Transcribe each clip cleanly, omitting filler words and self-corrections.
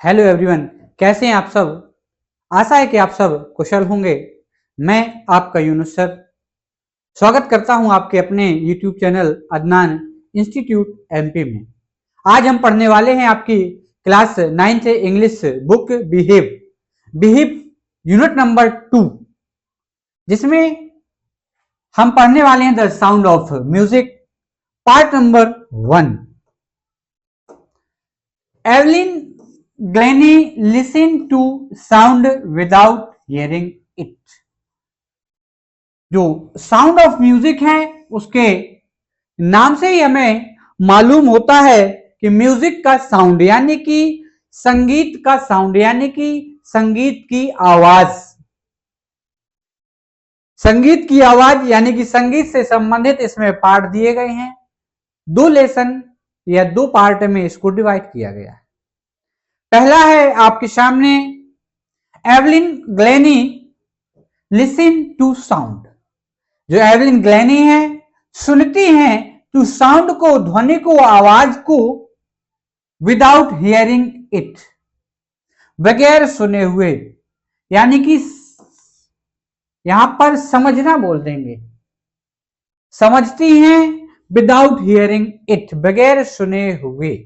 Hello everyone, कैसे हैं आप सब। आशा है कि आप सब कुशल होंगे। मैं आपका यूनुस सर स्वागत करता हूं आपके अपने YouTube channel Adnan institute MP में। आज हम पढ़ने वाले हैं आपकी class 9th English book behave behave unit number 2, जिसमें हम पढ़ने वाले हैं the sound of music part number 1। Evelyn Glennie listen to sound without hearing it. जो साउंड ऑफ म्यूजिक है उसके नाम से ही हमें मालूम होता है कि म्यूजिक का साउंड यानी कि संगीत का साउंड यानी कि संगीत की आवाज। संगीत की आवाज यानी कि संगीत से संबंधित इसमें पार्ट दिए गए हैं। 2 लेसन या 2 पार्ट में इसको डिवाइड किया गया है। पहला है आपके सामने Evelyn Glennie listen to sound. जो एवलिन ग्लेनी है सुनती हैं टू साउंड को, ध्वनि को, आवाज को, विदाउट हियरिंग इट, बगैर सुने हुए, यानी कि यहां पर समझना बोल देंगे। समझती हैं विदाउट हियरिंग इट, बगैर सुने हुए।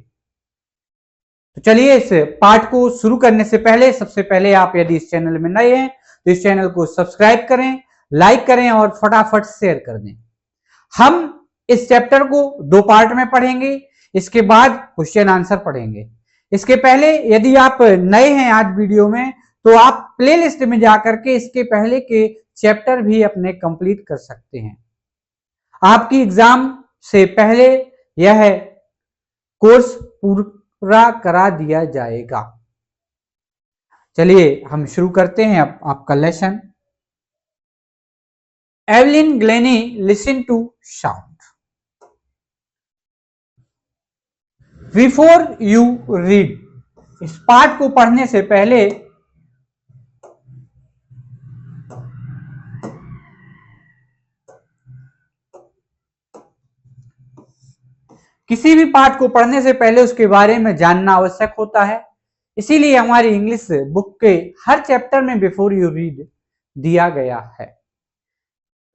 तो चलिए इस पार्ट को शुरू करने से पहले सबसे पहले आप यदि इस चैनल में नए हैं तो इस चैनल को सब्सक्राइब करें, लाइक करें और फटाफट शेयर कर दें। हम इस चैप्टर को 2 पार्ट में पढ़ेंगे, इसके बाद क्वेश्चन आंसर पढ़ेंगे। इसके पहले यदि आप नए हैं आज वीडियो में तो आप प्लेलिस्ट में जाकर के इसके पहले के चैप्टर भी अपने कंप्लीट कर सकते हैं। आपकी एग्जाम से पहले यह कोर्स पूरा करा दिया जाएगा। चलिए हम शुरू करते हैं अब आपका lesson. Evelyn Glennie listen to sound. Before you read, इस पाठ को पढ़ने से पहले किसी भी पाठ को पढ़ने से पहले उसके बारे में जानना आवश्यक होता है। इसीलिए हमारी इंग्लिश बुक के हर चैप्टर में बिफोर यू रीड दिया गया है।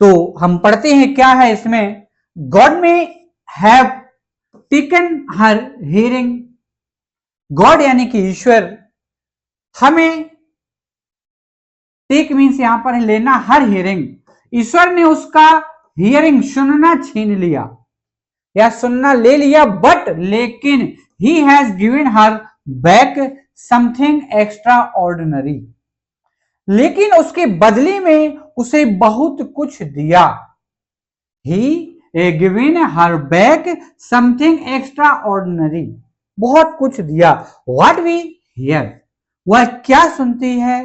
तो हम पढ़ते हैं क्या है इसमें। गॉड में have taken her hearing. God यानी कि ईश्वर हमें, टेक मीन्स यहां पर लेना, हर हियरिंग, ईश्वर ने उसका हियरिंग सुनना छीन लिया या सुनना ले लिया, बट लेकिन he has given her back something extraordinary. लेकिन उसके बदले में उसे बहुत कुछ दिया। He given her back something extraordinary, बहुत कुछ दिया। व्हाट वी हियर, वह क्या सुनती है,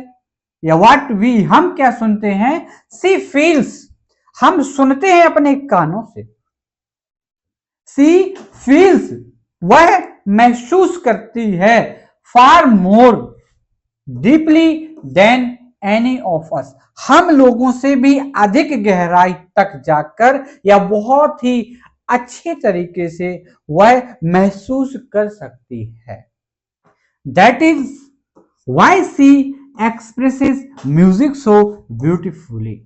या व्हाट वी, हम क्या सुनते हैं। सी फील्स, हम सुनते हैं अपने कानों से। सी फील्स, वह महसूस करती है। Far more deeply than any of us, हम लोगों से भी अधिक गहराई तक जाकर या बहुत ही अच्छे तरीके से वह महसूस कर सकती है। That is why she expresses music so beautifully,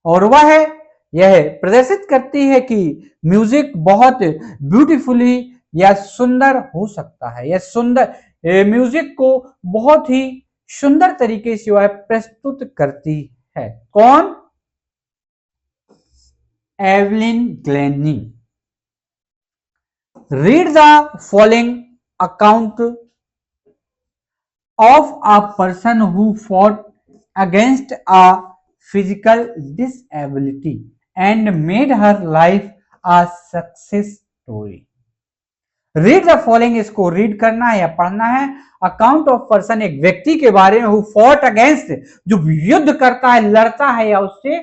और वह यह प्रदर्शित करती है कि म्यूजिक बहुत ब्यूटीफुली या सुंदर हो सकता है, या सुंदर म्यूजिक को बहुत ही सुंदर तरीके से वह प्रस्तुत करती है। कौन? Evelyn Glenny. Read the following account of a person who fought against a physical disability and made her life a success story. Read the following, इसको रीड करना है या पढ़ना है। अकाउंट ऑफ पर्सन, एक व्यक्ति के बारे में, हु फॉट अगेंस्ट, जो युद्ध करता है, लड़ता है, या उससे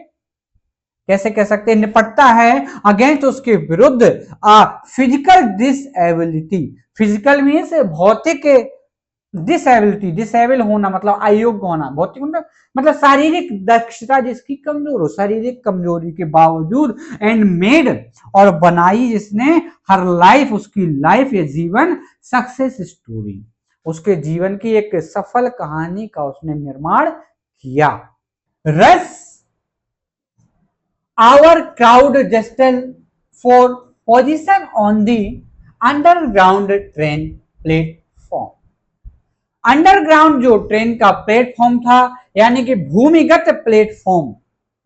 कैसे कह सकते हैं, निपटता है, अगेंस्ट, उसके विरुद्ध, आ फिजिकल डिसेबिलिटी, फिजिकल मीन्स भौतिक, डिसेबिलिटी, डिसेबल होना मतलब अयोग्य होना, भौतिक मतलब शारीरिक दक्षता जिसकी कमजोर हो, शारीरिक कमजोरी के बावजूद, एंड मेड, और बनाई जिसने, हर लाइफ, उसकी लाइफ या जीवन, सक्सेस स्टोरी, उसके जीवन की एक सफल कहानी का उसने निर्माण किया। Rush hour crowd jostle for position on the underground train platform. Underground जो ट्रेन का प्लेटफॉर्म था, यानी कि भूमिगत प्लेटफॉर्म,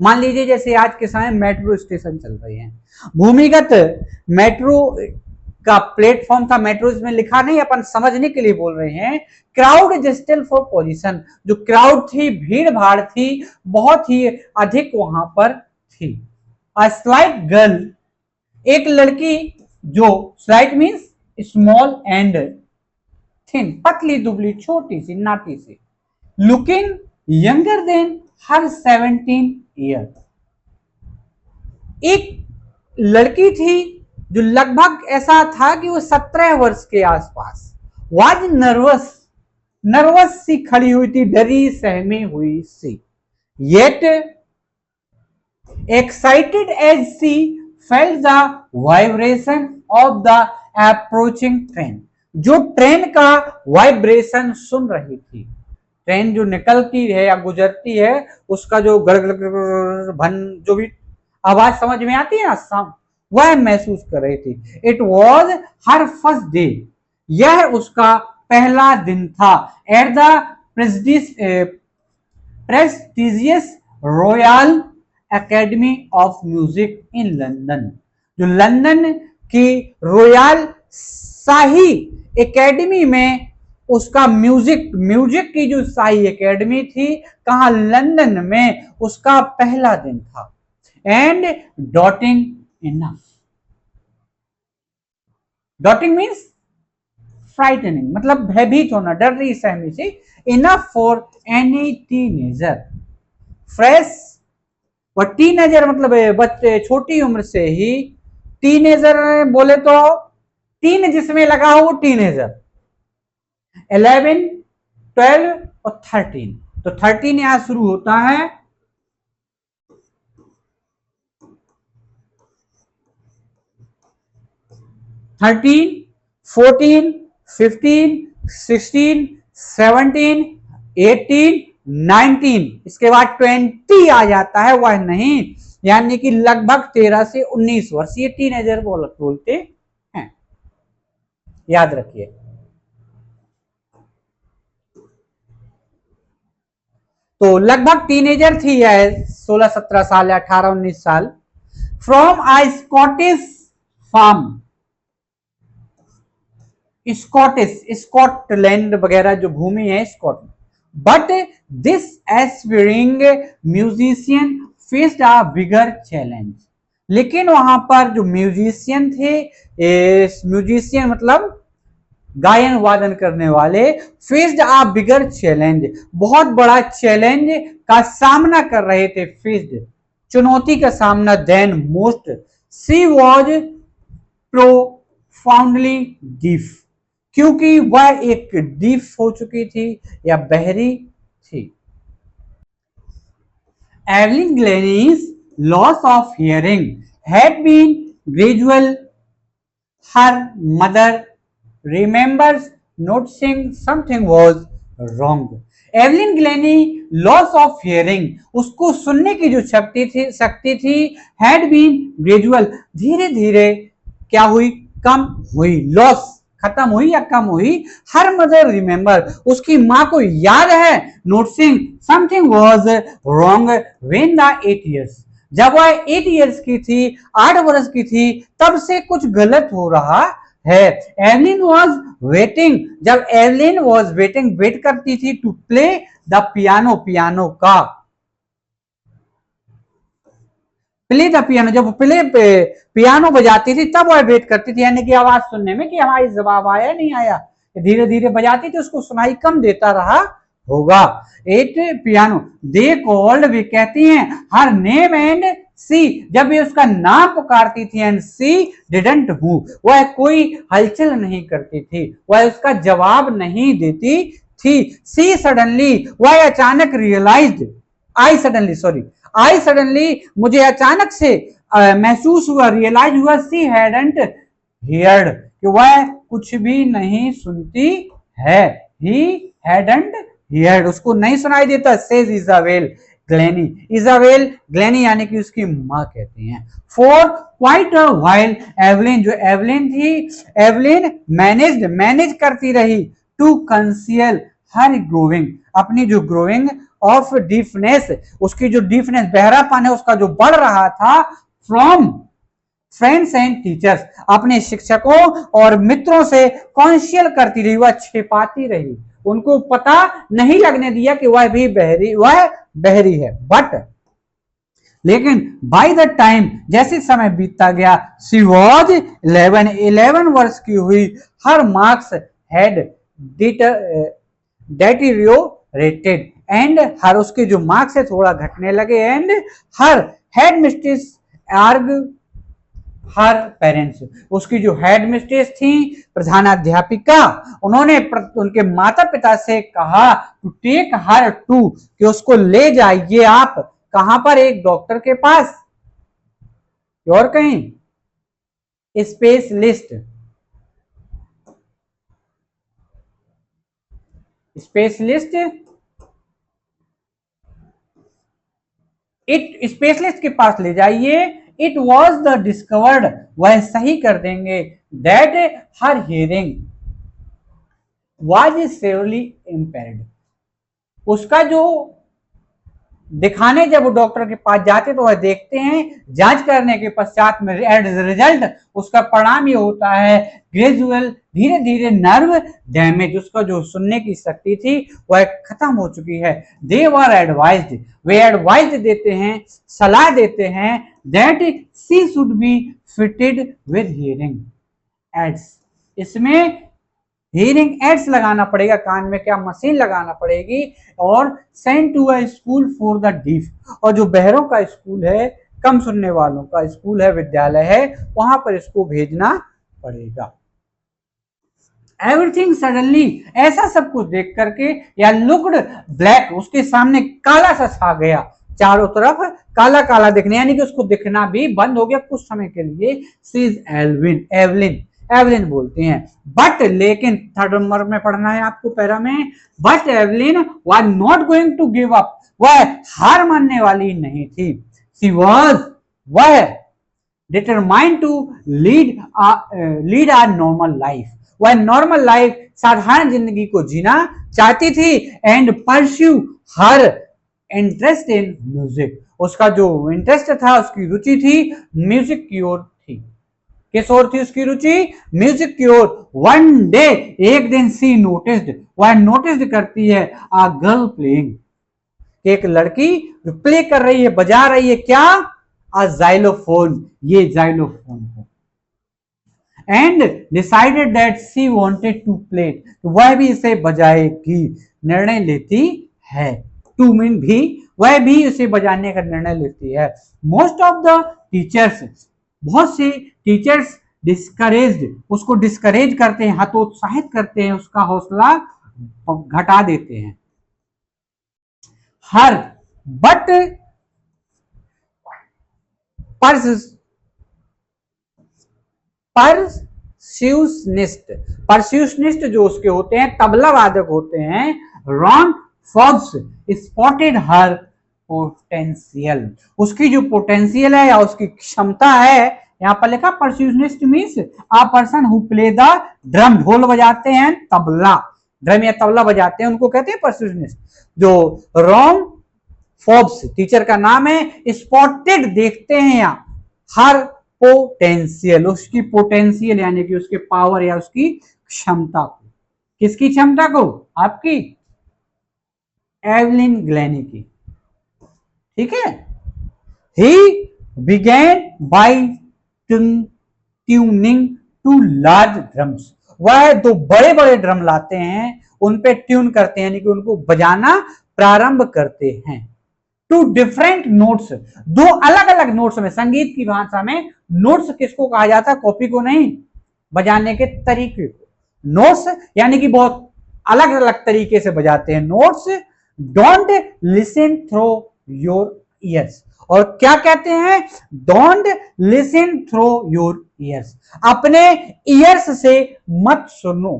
मान लीजिए जैसे आज के समय मेट्रो स्टेशन चल रहे हैं, भूमिगत मेट्रो का प्लेटफॉर्म था। मेट्रो में लिखा नहीं, अपन समझने के लिए बोल रहे हैं। क्राउड जस्टल फॉर पोजीशन, जो क्राउड थी, भीड़ भाड़ थी, बहुत ही अधिक वहां पर थी। अ स्लाइट गर्ल, एक लड़की जो slight means small and thin, पतली दुबली छोटी सी नाटी सी, लुकिंग यंगर देन हर 17 ईयर, एक लड़की थी जो लगभग ऐसा था कि वो 17 वर्ष के आसपास, वाज नर्वस सी खड़ी हुई थी, डरी सहमी हुई सी, yet excited as she felt the vibration of the approaching train, जो ट्रेन का वाइब्रेशन सुन रही थी। ट्रेन जो निकलती है या गुजरती है, उसका जो भन जो भी आवाज समझ में आती है ना, वह महसूस कर रही थी। It was her first day, यह उसका पहला दिन था। At the prestigious royal academy of music in London, जो लंदन की रॉयल शाही एकेडमी में उसका म्यूजिक की जो शाही एकेडमी थी, कहां, लंदन में, उसका पहला दिन था। And daunting enough, daunting means frightening, मतलब भयभीत होना, डर रही सहमी सी। Enough for any teenager, fresh, और टीनेजर मतलब बच्चे छोटी उम्र से ही, टीनेजर बोले तो टीन जिसमें लगा हो वो टीनेजर। 11, 12 और 13, तो 13 यहां शुरू होता है। थर्टीन, 14, 15, 16, 17, 18, 19, इसके बाद 20 आ जाता है, वह नहीं, यानी कि लगभग 13 से 19 वर्ष, ये टीनेजर बोलते हैं, याद रखिए। तो लगभग टीनेजर थी यह, 16-17 साल या 18-19 साल। From a Scottish farm, Scotland वगैरह जो भूमि है Scotland, but this aspiring musician faced a bigger challenge, लेकिन वहां पर जो म्यूजिशियन थे, म्यूजिशियन मतलब गायन वादन करने वाले, फेस्ड अ बिगर चैलेंज, बहुत बड़ा चैलेंज का सामना कर रहे थे, फेस्ड चुनौती का सामना, then most, she was profoundly deaf, क्योंकि वह एक डीफ हो चुकी थी या बहरी थी। Evelyn Glennie's loss of hearing had been gradual, her mother remembers noticing something was wrong. Evelyn Glennie loss of hearing, उसको सुनने की जो शक्ति थी, हैड बीन ग्रेजुअल, धीरे धीरे क्या हुई, कम हुई, लॉस खत्म हुई या कम हुई। हर मदर रिमेंबर, उसकी मां को याद है, noticing something was wrong when the 8 years, जब वह 8 years की थी, 8 वर्ष की थी, तब से कुछ गलत हो रहा है। एवलिन वॉज वेटिंग, जब एवलिन वॉज वेटिंग, वेट करती थी, to play the piano, piano का, प्ले द पियानो, जब प्ले पियानो बजाती थी तब वह वेट करती थी, यानी कि आवाज सुनने में कि हमारी जवाब आया नहीं आया, धीरे धीरे बजाती थी, उसको सुनाई कम देता रहा होगा। एट पियानो, दे कॉल्ड, वे कहती हैं, हर नेम एंड सी, जब ये उसका नाम पुकारती थी, एंड सी डिडंट मूव, वह कोई हलचल नहीं करती थी, वह उसका जवाब नहीं देती थी। सी सडनली, वह अचानक रियलाइज्ड, आई सडनली मुझे अचानक से महसूस हुआ, रियलाइज हुआ, सी हैडंट हियर्ड, कि वह कुछ भी नहीं सुनती है। ही हैडंट हियर्ड, उसको नहीं सुनाई देता, says Isabel Glenny. Isabel Glenny यानी कि उसकी माँ कहती हैं। For quite a while Evelyn, जो एवलिन थी, एवलिन मैनेज करती रही टू कंसील हर ग्रोविंग, अपनी जो ग्रोविंग ऑफ डीफनेस, उसकी जो डीफनेस बहरापन है उसका जो बढ़ रहा था, फ्रॉम फ्रेंड्स एंड टीचर्स, अपने शिक्षकों और मित्रों से कॉन्शियल करती रही, वह छिपाती रही, उनको पता नहीं लगने दिया कि वह बहरी है। बट लेकिन बाय द टाइम, जैसे समय बीतता गया, शी वॉज 11 वर्ष की हुई, her marks had deteriorated and her, उसके जो मार्क्स है थोड़ा घटने लगे, एंड हर हेड मिस्ट्रेस आर्ग हर पेरेंट्स, उसकी जो हेड मिस्ट्रेस थी, प्रधानाध्यापिका, उन्होंने उनके माता पिता से कहा टू टेक हर टू, कि उसको ले जाइए आप कहां पर, एक डॉक्टर के पास, और कहीं स्पेशलिस्ट स्पेशलिस्ट के पास ले जाइए। इट वॉज द डिस्कवर्ड, वह सही कर देंगे, that her hearing was severally impaired, उसका जो दिखाने जब वो डॉक्टर के पास जाते तो वह देखते हैं, जांच करने के पश्चात में एज रिजल्ट उसका परिणाम ये होता है, ग्रेजुअल, धीरे धीरे नर्व डैमेज, उसका जो सुनने की शक्ति थी वह खत्म हो चुकी है। दे वर एडवाइज्ड, वे एडवाइज देते हैं, सलाह देते हैं, that she should be fitted with hearing aids, इसमें हियरिंग एड्स लगाना पड़ेगा, कान में क्या मशीन लगाना पड़ेगी, और send to a school for the deaf, और जो बहरों का स्कूल है, कम सुनने वालों का स्कूल है, विद्यालय है, वहां पर इसको भेजना पड़ेगा। एवरीथिंग सडनली, ऐसा सब कुछ देख करके, या लुक्ड ब्लैक, उसके सामने काला सा छा गया, चारों तरफ काला काला दिखने, यानी कि उसको दिखना भी बंद हो गया कुछ समय के लिए। सी इज एवलिन बोलती हैं, बट लेकिन, थर्ड नंबर में पढ़ना है आपको पैरा में, but Evelyn was not going to give up, वह हार मानने वाली नहीं थी। शी वाज, वह determined to lead a normal life, वह नॉर्मल लाइफ, साधारण जिंदगी को जीना चाहती थी, and pursue her interest in music, उसका जो इंटरेस्ट था, उसकी रुचि थी, म्यूजिक की ओर थी। किस ओर थी उसकी रुचि? म्यूजिक की ओर। वन डे, एक दिन, सी नोटिस्ड, वह नोटिस करती है, आ गर्ल प्लेइंग, एक लड़की जो प्ले कर रही है, बजा रही है, क्या? आ जाइलोफोन, ये जाइलोफोन है, and decided that she wanted to play, वह भी इसे बजाएगी, निर्णय लेती है, टू मीन भी, वह भी इसे बजाने का निर्णय लेती है। मोस्ट ऑफ द टीचर्स, बहुत से टीचर्स डिस्करेज्ड, उसको डिस्करेज करते हैं, हतोत्साहित करते हैं, उसका हौसला घटा देते हैं। हर बट परस्यूशनिस्ट जो उसके होते हैं, तबला वादक होते हैं, Ron Fox spotted her potential, उसकी जो पोटेंशियल है या उसकी क्षमता है, यहां पर लिखा percussionist means a person who play the drum, ढोल बजाते हैं, तबला, ड्रम या तबला बजाते हैं, उनको कहते हैं परस्यूशनिस्ट। जो रॉन फॉक्स टीचर का नाम है, स्पॉटेड देखते हैं यहां हर पोटेंशियल, उसकी पोटेंशियल यानी कि उसके पावर या उसकी क्षमता को, किसकी क्षमता को? आपकी एवलिन ग्लेनी की, ठीक है। He began by tuning two large drums, वह दो बड़े बड़े ड्रम लाते हैं, उन पे ट्यून करते हैं, यानी कि उनको बजाना प्रारंभ करते हैं। टू डिफरेंट नोट्स, दो अलग अलग नोट्स में, संगीत की भाषा में नोट्स किसको कहा जाता है? कॉपी को नहीं, बजाने के तरीके को। नोट्स यानी कि बहुत अलग अलग तरीके से बजाते हैं, notes. Don't listen through your ears, और क्या कहते हैं? Don't listen through your ears, अपने ईयर्स से मत सुनो,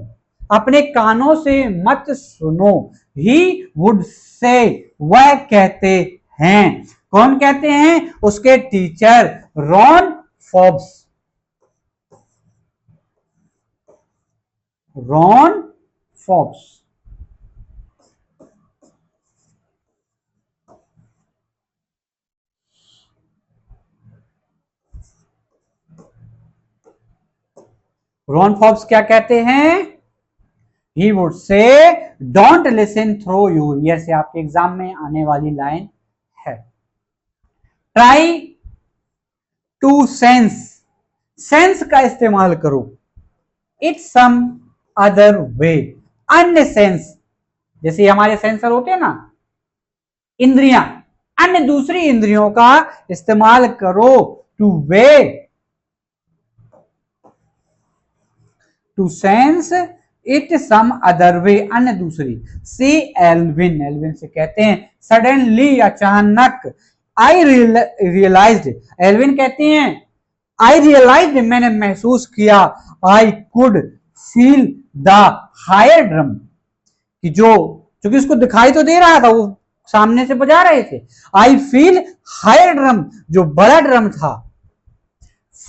अपने कानों से मत सुनो। ही वुड से, वह कहते हैं। कौन कहते हैं? उसके teacher Ron Forbes. Ron Forbes. Ron Forbes क्या कहते हैं? He would say don't listen through your year, से आपके एग्जाम में आने वाली लाइन है। ट्राई टू सेंस, सेंस का इस्तेमाल करो। इट्स सम अदर वे, अन्य सेंस, जैसे हमारे सेंसर होते हैं ना, इंद्रियां, अन्य दूसरी इंद्रियों का इस्तेमाल करो। To way, to sense it some other way, अन्य दूसरी। सी एल्विन, एल्विन से कहते हैं सडनली, अचानक। आई रियलाइज्ड, एल्विन कहते हैं आई रियलाइज्ड, मैंने महसूस किया। I could feel the higher drum, कि जो, क्योंकि उसको दिखाई तो दे रहा था, वो सामने से बजा रहे थे। आई फील हायर ड्रम, जो बड़ा ड्रम था।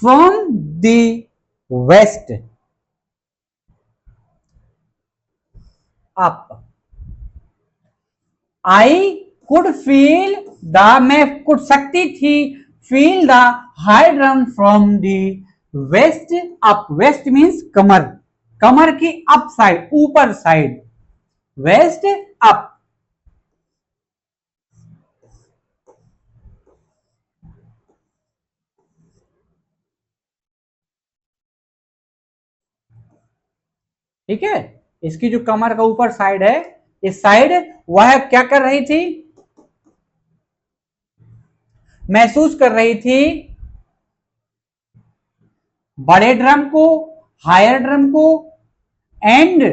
From the waist, up. I could feel the, मैं कुड सकती थी, feel the high drum from the waist up. Waist means कमर, कमर की अप साइड, ऊपर साइड, वेस्ट अप। ठीक है, इसकी जो कमर का ऊपर साइड है, इस साइड, वह क्या कर रही थी? महसूस कर रही थी बड़े ड्रम को, हायर ड्रम को, and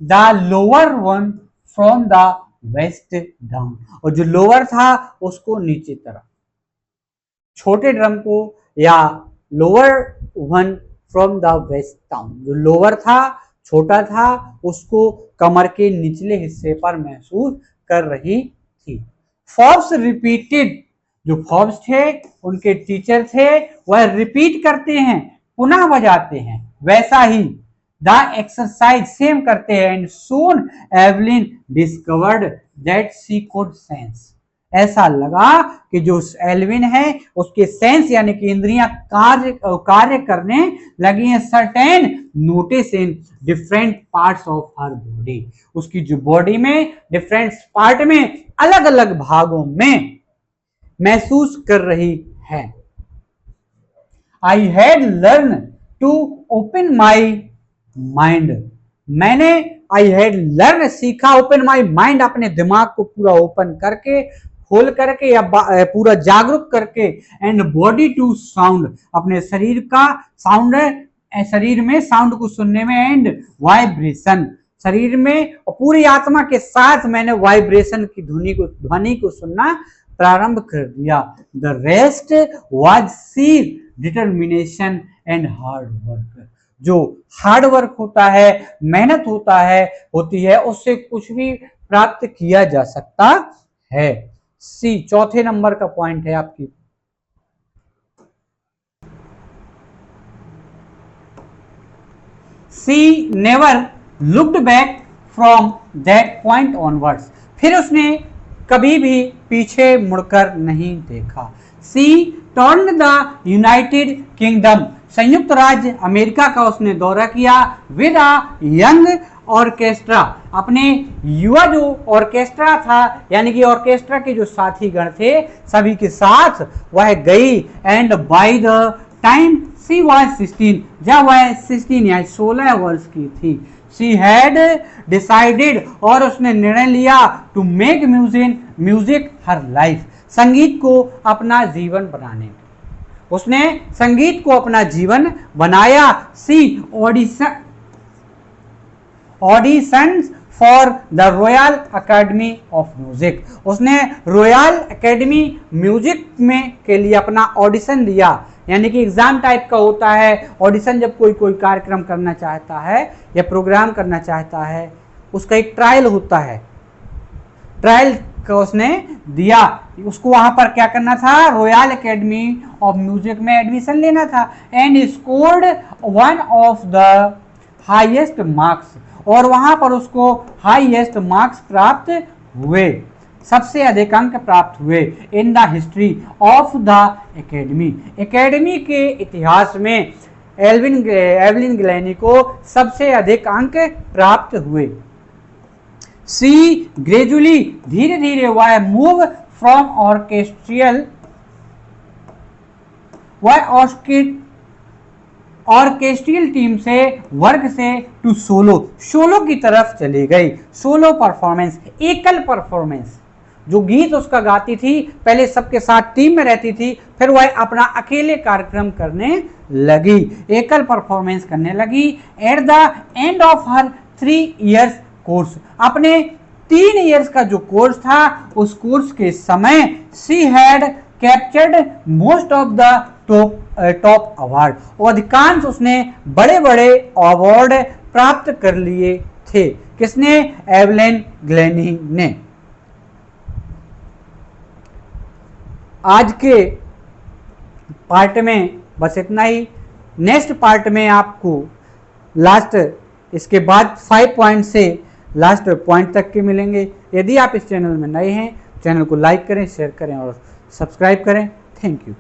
the lower one from the waist down, और जो लोअर था उसको नीचे तरफ, छोटे ड्रम को या lower one from the waist down, जो लोअर था, छोटा था, उसको कमर के निचले हिस्से पर महसूस कर रही थी। फॉब्स रिपीटेड, जो फॉब्स थे, उनके टीचर थे, वह रिपीट करते हैं, पुनः बजाते हैं, वैसा ही द एक्सरसाइज, सेम करते हैं। And soon Evelyn discovered that she could sense, ऐसा लगा कि जो एल्विन है उसके सेंस यानी कि इंद्रियां कार्य करने लगी हैं। Certain notice in different parts of her body, उसकी जो बॉडी में डिफरेंट पार्ट में, अलग अलग भागों में महसूस कर रही है। I had learn to open my mind, मैंने आई हैड लर्न, सीखा, ओपन माई माइंड, अपने दिमाग को पूरा ओपन करके, खोल करके, या पूरा जागरूक करके। एंड बॉडी टू साउंड, अपने शरीर का साउंड, शरीर में साउंड को सुनने में। एंड वाइब्रेशन, शरीर में और पूरी आत्मा के साथ मैंने वाइब्रेशन की ध्वनि को सुनना प्रारंभ कर दिया। The rest was she determination and hard work, जो हार्ड वर्क होता है, मेहनत होती है, उससे कुछ भी प्राप्त किया जा सकता है। सी चौथे नंबर का पॉइंट है आपकी। She never looked back from that point onwards, फिर उसने कभी भी पीछे मुड़कर नहीं देखा। She turn the United Kingdom, संयुक्त राज्य अमेरिका का उसने दौरा किया। विद अ यंग ऑर्केस्ट्रा, अपने युवा जो ऑर्केस्ट्रा था, यानी कि ऑर्केस्ट्रा के जो साथीगण थे, सभी के साथ वह गई। And by the time she was 16, जब वह 16 या 16 वर्ष की थी, शी हैड डिसाइडेड, और उसने निर्णय लिया, to make music her life, संगीत को अपना जीवन बनाने, उसने संगीत को अपना जीवन बनाया। She auditions for the Royal Academy of Music. उसने रॉयल अकेडमी म्यूजिक में के लिए अपना ऑडिशन दिया, यानी कि एग्जाम टाइप का होता है ऑडिशन, जब कोई कार्यक्रम करना चाहता है या प्रोग्राम करना चाहता है उसका एक ट्रायल होता है, ट्रायल का उसने दिया। उसको वहां पर क्या करना था, रॉयल अकेडमी ऑफ म्यूजिक में एडमिशन लेना था। And scored one of the highest marks, और वहां पर उसको हाईएस्ट मार्क्स प्राप्त हुए, सबसे अधिक अंक प्राप्त हुए in the history of the academy. Academy के इतिहास में एवलिन ग्लैनी को सबसे अधिक अंक प्राप्त हुए। सी ग्रेजुअली, धीरे धीरे वह मूव फ्रॉम ऑर्केस्ट्रियल टीम से, वर्ग से, टू सोलो की तरफ चली गई। सोलो परफॉर्मेंस, एकल परफॉर्मेंस, जो गीत उसका गाती थी पहले सबके साथ टीम में रहती थी, फिर वह अपना अकेले कार्यक्रम करने लगी, एकल परफॉर्मेंस करने लगी। At the end of her 3 years course, अपने 3 years का जो कोर्स था उस कोर्स के समय she had captured most of the top award, और अधिकांश उसने बड़े बड़े अवार्ड प्राप्त कर लिए थे। किसने, एवलिन ग्लैनी ने। आज के पार्ट में बस इतना ही। नेक्स्ट पार्ट में आपको लास्ट, इसके बाद 5 पॉइंट से लास्ट पॉइंट तक के मिलेंगे। यदि आप इस चैनल में नए हैं, चैनल को लाइक करें, शेयर करें और सब्सक्राइब करें। Thank you.